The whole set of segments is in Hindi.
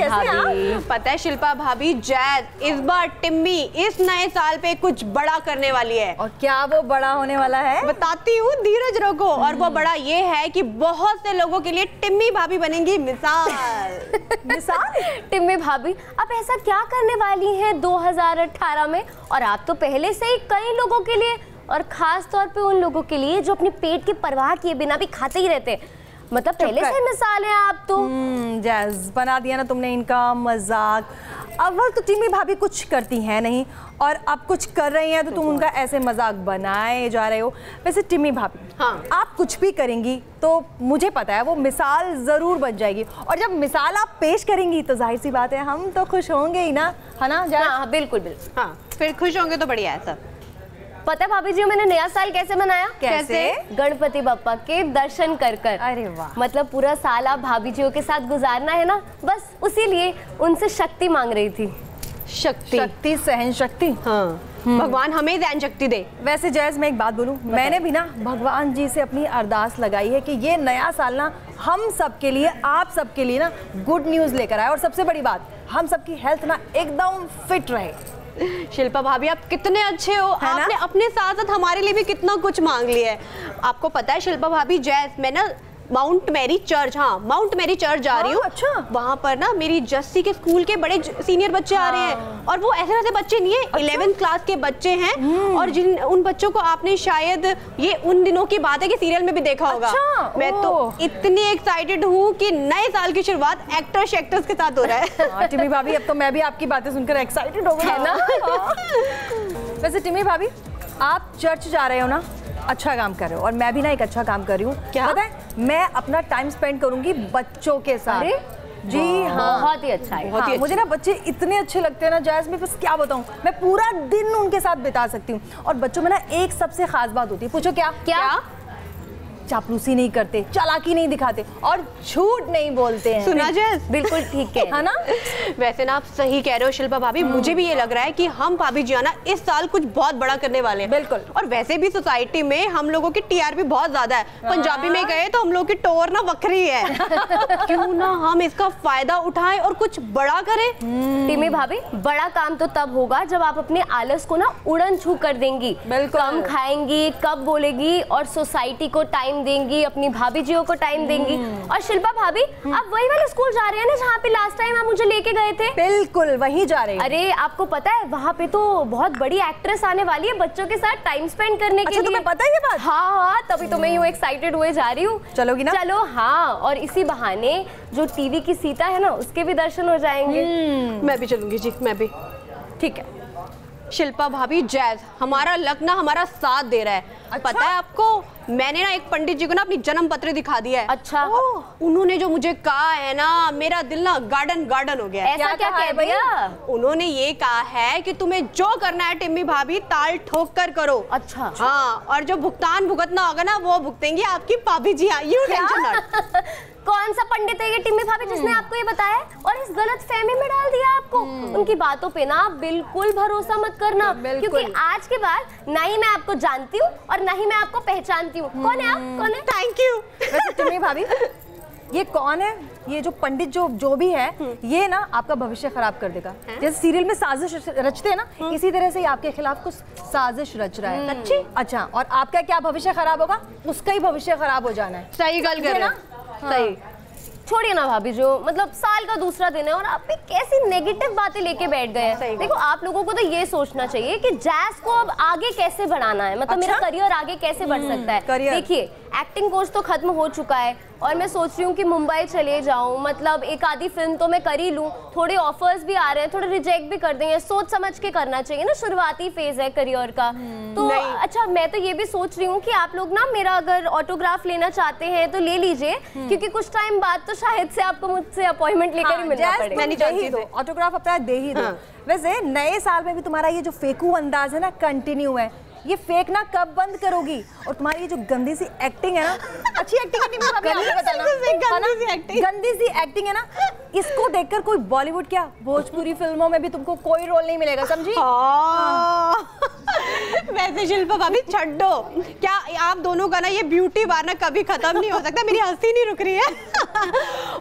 भाभी। पता है शिल्पा भाभी, जैज इस बार टिम्मी इस नए साल पे कुछ बड़ा करने वाली है। और क्या वो बड़ा होने वाला है? बताती हूँ, धीरज रखो। और वो बड़ा ये है कि बहुत से लोगों के लिए टिम्मी भाभी बनेंगी मिसाल। मिसाल? टिम्मी भाभी अब ऐसा क्या करने वाली हैं 2018 में? और आप तो पहले से ही कई लोगों के लिए, और खास तौर पे उन लोगों के लिए जो अपने पेट की परवाह किए बिना भी खाते ही रहते, मतलब पहले से मिसाल है आप तो। जैज बना दिया ना तुमने इनका मजाक। अव्वल तो टिम्मी भाभी कुछ करती हैं नहीं, और अब कुछ कर रही हैं तो तुम उनका ऐसे मजाक बनाए जा रहे हो। वैसे टिम्मी भाभी, हाँ, आप कुछ भी करेंगी तो मुझे पता है वो मिसाल जरूर बन जाएगी, और जब मिसाल आप पेश करेंगी तो जाहिर सी बात है हम तो खुश होंगे ही ना, है ना? हाँ बिल्कुल बिल्कुल। हाँ, फिर खुश होंगे तो बढ़िया है सब। पता है भाभी जी मैंने नया साल कैसे मनाया? कैसे? गणपति बप्पा के दर्शन कर कर। अरे वाह। मतलब पूरा साल आप भाभी जियों के साथ गुजारना है ना, बस उसी लिए उनसे शक्ति मांग रही थी। शक्ति, सहन शक्ति। हाँ, भगवान हमें सहन शक्ति दे। वैसे जैज मैं एक बात बोलूं, मैंने भी ना भगवान जी से अपनी अरदास लगाई है कि ये नया साल ना हम सब के लिए, आप सब के लिए ना गुड न्यूज़ लेकर आए, और सबसे बड़ी बात हम सबकी हेल्थ ना एकदम फिट रहे। शिल्पा भाभी आप कितने अच्छे हो, आपने अपने साथ साथ हमारे लिए भी कितना कुछ मांग लिया है। आपको पता है शिल्पा भाभी, जैस मैं ना माउंट मैरी चर्च, हाँ माउंट मैरी चर्च जा रही हूँ। अच्छा। वहाँ पर ना मेरी जस्सी के स्कूल के बड़े सीनियर बच्चे आ रहे हैं, और वो ऐसे बच्चे नहीं है, 11th क्लास के बच्चे हैं। और उन बच्चों को आपने शायद ये उन दिनों की बात है कि सीरियल में भी देखा होगा। अच्छा, मैं तो इतनी एक्साइटेड हूँ कि नए साल की शुरुआत एक्टर्स के साथ हो रहा है। टिम्मी भाभी अब तो मैं भी आपकी बातें सुनकर एक्साइटेड हो गई है ना। वैसे टिम्मी भाभी आप चर्च जा रहे हो ना, अच्छा काम कर रहे हो, और मैं भी ना एक अच्छा काम कर रही हूँ। क्या? पता है मैं अपना टाइम स्पेंड करूंगी बच्चों के साथ। जी हाँ, बहुत ही अच्छा है। हाँ, मुझे ना बच्चे इतने अच्छे लगते हैं ना जैस, मैं बस क्या बताऊँ, मैं पूरा दिन उनके साथ बिता सकती हूँ। और बच्चों में ना एक सबसे खास बात होती है, पूछो क्या? क्या? चापलूसी नहीं करते, चालाकी नहीं दिखाते, और झूठ नहीं बोलते हैं। सुना जैस? बिल्कुल ठीक है ना? वैसे ना आप सही कह रहे हो शिल्पा भाभी, मुझे भी ये लग रहा है कि हम भाभी जी ना इस साल कुछ बहुत बड़ा करने वाले हैं। बिल्कुल। और वैसे भी सोसाइटी में हम लोगों की टीआरपी बहुत ज्यादा है। पंजाबी में गए तो हम लोग की टोर ना वक्री है। क्यों ना हम इसका फायदा उठाएं और कुछ बड़ा करें। टिम्मी भाभी बड़ा काम तो तब होगा जब आप अपने आलस को ना उड़न छू कर देंगी, कम खाएंगी, कब बोलेगी, और सोसाइटी को टाइम देंगी, अपनी भाभी जियों को टाइम देंगी। और शिल्पा भाभी आप वही वाले स्कूल जा रहे हैं ना जहाँ पे लास्ट टाइम आप मुझे लेके गए थे? बिल्कुल वही जा रहे हैं। अरे आपको पता है वहाँ पे तो बहुत बड़ी एक्ट्रेस आने वाली है बच्चों के साथ टाइम स्पेंड करने के लिए। तुम्हें पता है ये बात? हाँ, तभी तो मैं यूँ एक्साइटेड हुए जा रही हूँ। चलोगी ना? चलो हाँ, और इसी बहाने जो टीवी की सीता है ना उसके भी दर्शन हो जाएंगे। मैं भी चलूंगी जी, मैं भी। ठीक है शिल्पा भाभी, जैज हमारा लक ना हमारा साथ दे रहा है। अच्छा? पता है आपको, मैंने ना एक पंडित जी को ना अपनी जन्म पत्र दिखा दिया है। अच्छा। उन्होंने जो मुझे कहा है ना, मेरा दिल ना गार्डन हो गया है। ऐसा क्या कह दिया? उन्होंने ये कहा है कि तुम्हें जो करना है टिम्मी भाभी ताल ठोक कर करो। अच्छा। हाँ, और जो भुगतान भुगतना होगा ना वो भुगतेंगी आपकी भाभी जी। हाँ, यू टेंशन नॉट। कौन सा पंडित है ये टिम्मी भाभी जिसने आपको ये बताया और इस गलत फहमी में डाल दिया आपको? उनकी बातों पे ना बिल्कुल भरोसा मत करना, क्योंकि आज के बाद ना ही मैं आपको जानती हूँ और ना ही मैं आपको पहचानती हूँ। कौन है आप? कौन है? Thank you. वैसे टिम्मी भाभी ये कौन है? ये जो पंडित जो भी है ये ना आपका भविष्य खराब कर देगा। जैसे सीरियल में साजिश रचते हैं ना, इसी तरह से आपके खिलाफ कुछ साजिश रच रहा है। अच्छी? अच्छा, और आपका क्या भविष्य खराब होगा? उसका ही भविष्य खराब हो जाना है। सही गल कर रहे हो। सही। छोड़िए ना भाभी, जो मतलब साल का दूसरा दिन है और आप भी कैसी नेगेटिव बातें लेके बैठ गए हैं। देखो आप लोगों को तो ये सोचना चाहिए कि जैज को अब आगे कैसे बढ़ाना है, मतलब मेरा करियर आगे कैसे बढ़ सकता है। देखिए एक्टिंग कोर्स तो खत्म हो चुका है और मैं सोच रही हूँ कि मुंबई चले जाऊँ, मतलब एक आधी फिल्म तो मैं कर ही लूँ। थोड़े ऑफर्स भी आ रहे हैं, थोड़े रिजेक्ट भी कर देंगे, सोच समझ के करना चाहिए ना, शुरुआती फेज है करियर का। तो अच्छा मैं तो ये भी सोच रही हूँ कि आप लोग ना मेरा अगर ऑटोग्राफ लेना चाहते हैं तो ले लीजिए, क्योंकि कुछ टाइम बाद तो शायद से आपको मुझसे अपॉइंटमेंट लेकर ही मिलना पड़ेगा। मैं नहीं चाहती दो ऑटोग्राफ अपना दे ही दो। वैसे नए साल में भी तुम्हारा ये जो फेकू अंदाज है ना कंटिन्यू है, ये फेक ना कब बंद करोगी? और तुम्हारी ये जो गंदी सी एक्टिंग है ना, अच्छी एक्टिंग है गंदी सी एक्टिंग है ना, इसको देखकर कोई बॉलीवुड क्या भोजपुरी फिल्मों में भी तुमको कोई रोल नहीं मिलेगा, समझी? वैसे शिल्पा भाभी छड्डो, क्या आप दोनों का ना ये ब्यूटी बार ना कभी खत्म नहीं हो सकता। मेरी हंसी नहीं रुक रही है।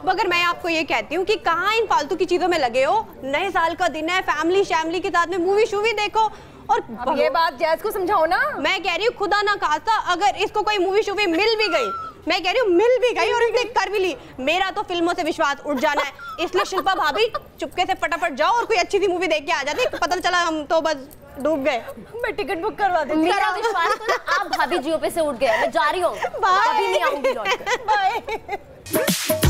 मगर मैं आपको ये कहती हूँ कि कहाँ इन फालतू की चीजों में लगे हो। नए साल का दिन है, फैमिली शैमिली के साथ में मूवी शूवी देखो। और अब ये बात जैस को समझाओ ना। मैं कह रही हूँ खुदा ना खास्ता अगर इसको कोई मूवी शूवी मिल भी गई, मैं कह रही हूँ मिल भी गई और इसने कर भी ली, मेरा तो फिल्मों से विश्वास उठ जाना है। इसलिए शिल्पा भाभी चुपके से फटाफट जाओ और कोई अच्छी सी मूवी देख के आ जाती, पता चला हम तो बस डूब गए। मैं टिकट बुक करवा दूँ। मेरा विश्वास तो ना आप भाभी जियो पे से उठ गए, मैं जा रही हूँ, कभी नहीं आऊंगी लौट कर। बाय।